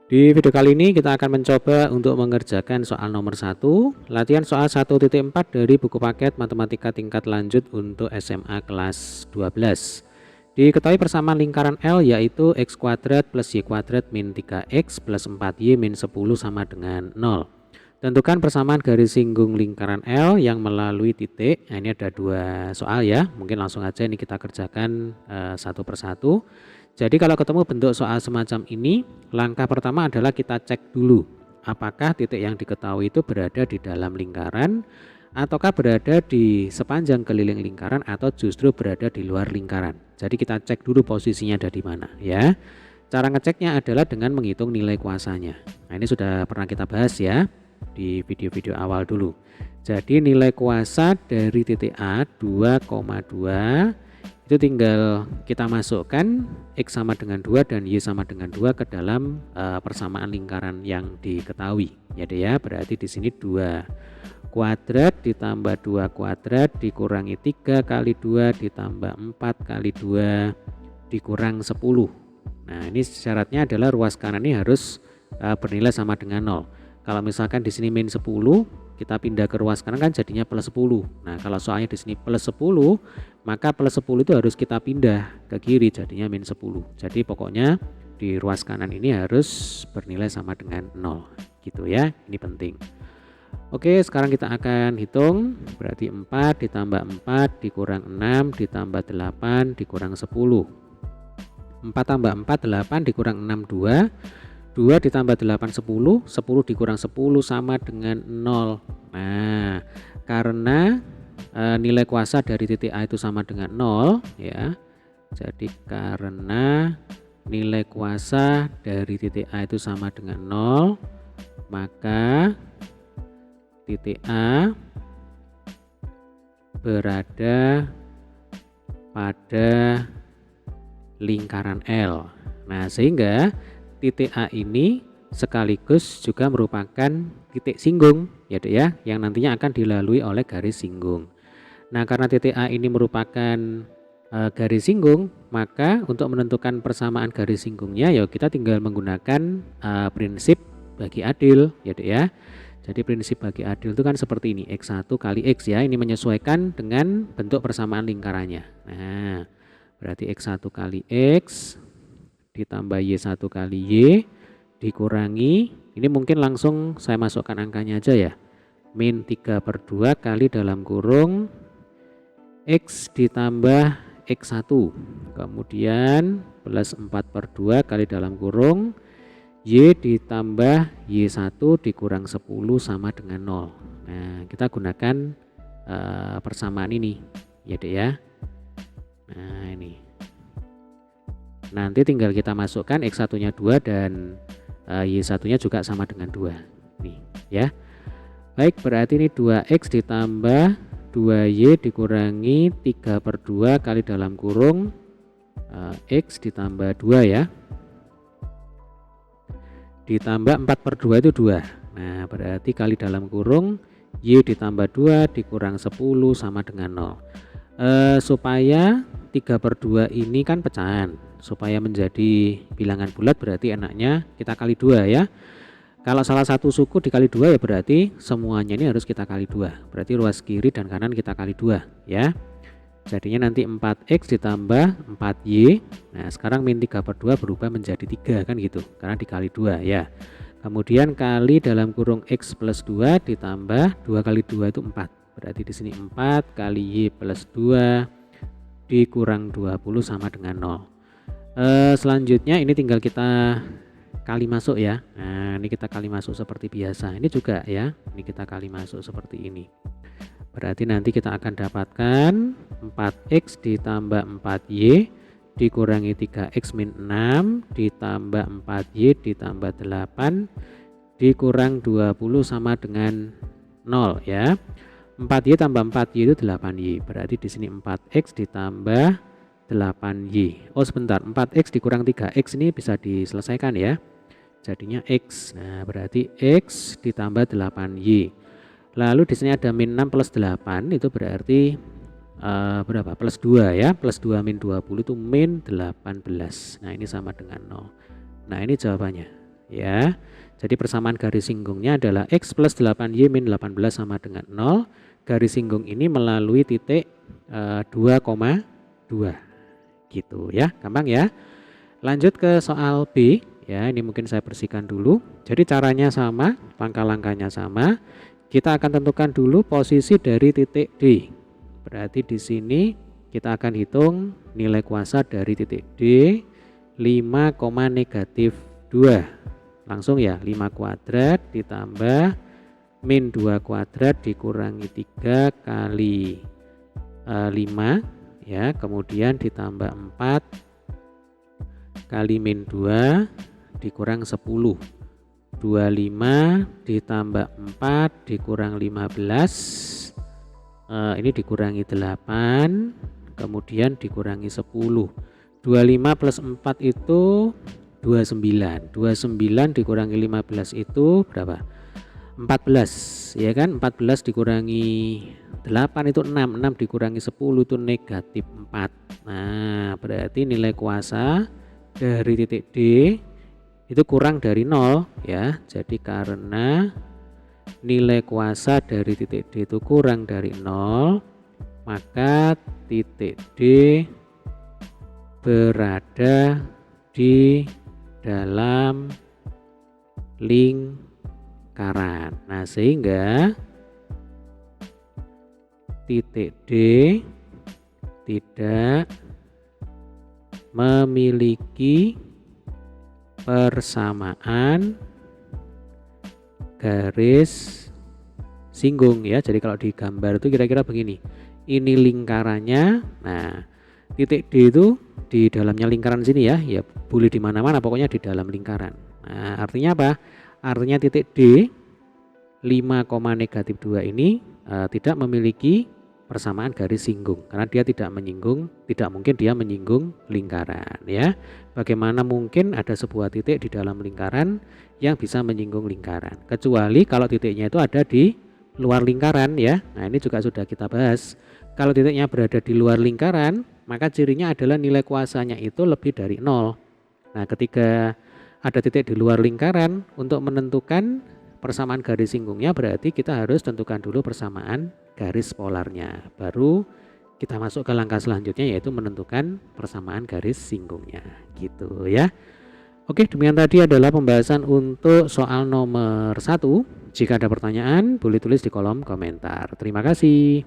Di video kali ini kita akan mencoba untuk mengerjakan soal nomor 1, latihan soal 1.4 dari buku paket matematika tingkat lanjut untuk SMA kelas 12. Diketahui persamaan lingkaran L yaitu x kuadrat plus y kuadrat min 3x plus 4y min 10 sama dengan 0. Tentukan persamaan garis singgung lingkaran L yang melalui titik. Nah, ini ada dua soal ya, mungkin langsung aja ini kita kerjakan satu persatu. Jadi kalau ketemu bentuk soal semacam ini, langkah pertama adalah kita cek dulu apakah titik yang diketahui itu berada di dalam lingkaran ataukah berada di sepanjang keliling lingkaran atau justru berada di luar lingkaran. Jadi kita cek dulu posisinya ada di mana ya. Cara ngeceknya adalah dengan menghitung nilai kuasanya. Nah, ini sudah pernah kita bahas ya di video-video awal dulu. Jadi nilai kuasa dari titik A 2,2 itu tinggal kita masukkan X sama dengan 2 dan Y sama dengan 2 ke dalam persamaan lingkaran yang diketahui. Jadi ya, berarti di sini 2 kuadrat ditambah 2 kuadrat dikurangi 3 kali 2 ditambah 4 kali 2 dikurang 10. Nah, ini syaratnya adalah ruas kanan ini harus bernilai sama dengan 0. Kalau misalkan di sini min 10, kita pindah ke ruas kanan kan jadinya plus 10. Nah, kalau soalnya di sini plus 10, maka plus 10 itu harus kita pindah ke kiri jadinya min 10. Jadi pokoknya di ruas kanan ini harus bernilai sama dengan 0. Gitu ya, ini penting. Oke, sekarang kita akan hitung. Berarti 4 ditambah 4 dikurang 6 ditambah 8 dikurang 10. 4 tambah 4 8 dikurang 6 2. 2 ditambah 8 10, 10 dikurang 10 sama dengan 0. Nah, karena nilai kuasa dari titik A itu sama dengan 0 ya. Jadi karena nilai kuasa dari titik A itu sama dengan 0, maka titik A berada pada lingkaran L. Nah, sehingga titik A ini sekaligus juga merupakan titik singgung ya Dek ya, yang nantinya akan dilalui oleh garis singgung. Nah, karena titik A ini merupakan garis singgung, maka untuk menentukan persamaan garis singgungnya ya kita tinggal menggunakan prinsip bagi adil ya Dek ya. Jadi prinsip bagi adil itu kan seperti ini, X1 kali X ya, ini menyesuaikan dengan bentuk persamaan lingkarannya. Nah, berarti X1 kali X ditambah Y1 kali Y dikurangi, ini mungkin langsung saya masukkan angkanya aja ya, min 3/2 kali dalam kurung X ditambah X1 kemudian plus 4/2 kali dalam kurung Y ditambah Y1 dikurang 10 sama dengan 0. Nah, kita gunakan persamaan ini ya Dek ya. Nah, ini nanti tinggal kita masukkan X1 nya 2 dan Y1 nya juga sama dengan 2 nih ya. Baik, berarti ini 2X ditambah 2Y dikurangi 3/2 kali dalam kurung X ditambah 2 ya, ditambah 4/2 itu 2. Nah, berarti kali dalam kurung Y ditambah 2 dikurang 10 sama dengan 0. Supaya 3/2 ini kan pecahan, supaya menjadi bilangan bulat berarti enaknya kita kali 2 ya. Kalau salah satu suku dikali 2 ya berarti semuanya ini harus kita kali 2. Berarti ruas kiri dan kanan kita kali 2 ya. Jadinya nanti 4X ditambah 4Y. Nah, sekarang min 3/2 berubah menjadi 3 kan gitu, karena dikali 2 ya. Kemudian kali dalam kurung X plus 2 ditambah 2 kali 2 itu 4. Berarti di sini 4 kali Y plus 2 dikurang 20 sama dengan 0. Selanjutnya ini tinggal kita kali masuk ya. Nah, ini kita kali masuk seperti biasa. Ini juga ya, ini kita kali masuk seperti ini. Berarti nanti kita akan dapatkan 4X ditambah 4Y dikurangi 3X min 6 ditambah 4Y ditambah 8 dikurang 20 sama dengan 0 ya. 4Y tambah 4Y itu 8Y. Berarti di sini 4X ditambah 8Y. Oh sebentar, 4X dikurang 3X ini bisa diselesaikan ya. Jadinya X. Nah, berarti X ditambah 8Y. Lalu di sini ada min 6 plus 8 itu berarti berapa? Plus 2 ya. Plus 2 min 20 itu min 18. Nah, ini sama dengan 0. Nah, ini jawabannya ya. Jadi persamaan garis singgungnya adalah X plus 8Y min 18 sama dengan 0. Garis singgung ini melalui titik 2,2 gitu ya, gampang ya. Lanjut ke soal B ya, ini mungkin saya bersihkan dulu. Jadi caranya sama, langkah-langkahnya sama. Kita akan tentukan dulu posisi dari titik D. Berarti di sini kita akan hitung nilai kuasa dari titik D 5,-2. Langsung ya, 5 kuadrat ditambah min 2 kuadrat dikurangi 3 kali 5 ya, kemudian ditambah 4 kali min 2 dikurang 10. 25 ditambah 4 dikurang 15, ini dikurangi 8, kemudian dikurangi 10. 25 plus 4 itu 29. 29 dikurangi 15 itu berapa? 14 ya kan, 14 dikurangi 8 itu 6, 6 dikurangi 10 itu negatif 4. Nah berarti nilai kuasa dari titik D itu kurang dari 0 ya. Jadi karena nilai kuasa dari titik D itu kurang dari 0, maka titik D berada di dalam lingkaran. Nah sehingga titik D tidak memiliki persamaan garis singgung ya. Jadi kalau di gambar itu kira-kira begini, ini lingkarannya. Nah titik D itu di dalamnya lingkaran sini ya, ya boleh di mana-mana, pokoknya di dalam lingkaran. Nah, artinya apa? Artinya titik D 5,-2 ini tidak memiliki persamaan garis singgung karena dia tidak menyinggung, tidak mungkin dia menyinggung lingkaran ya. Bagaimana mungkin ada sebuah titik di dalam lingkaran yang bisa menyinggung lingkaran? Kecuali kalau titiknya itu ada di luar lingkaran ya. Nah, ini juga sudah kita bahas. Kalau titiknya berada di luar lingkaran, maka cirinya adalah nilai kuasanya itu lebih dari 0. Nah ketika ada titik di luar lingkaran, untuk menentukan persamaan garis singgungnya berarti kita harus tentukan dulu persamaan garis polarnya. Baru kita masuk ke langkah selanjutnya yaitu menentukan persamaan garis singgungnya gitu ya. Oke, demikian tadi adalah pembahasan untuk soal nomor 1. Jika ada pertanyaan boleh tulis di kolom komentar. Terima kasih.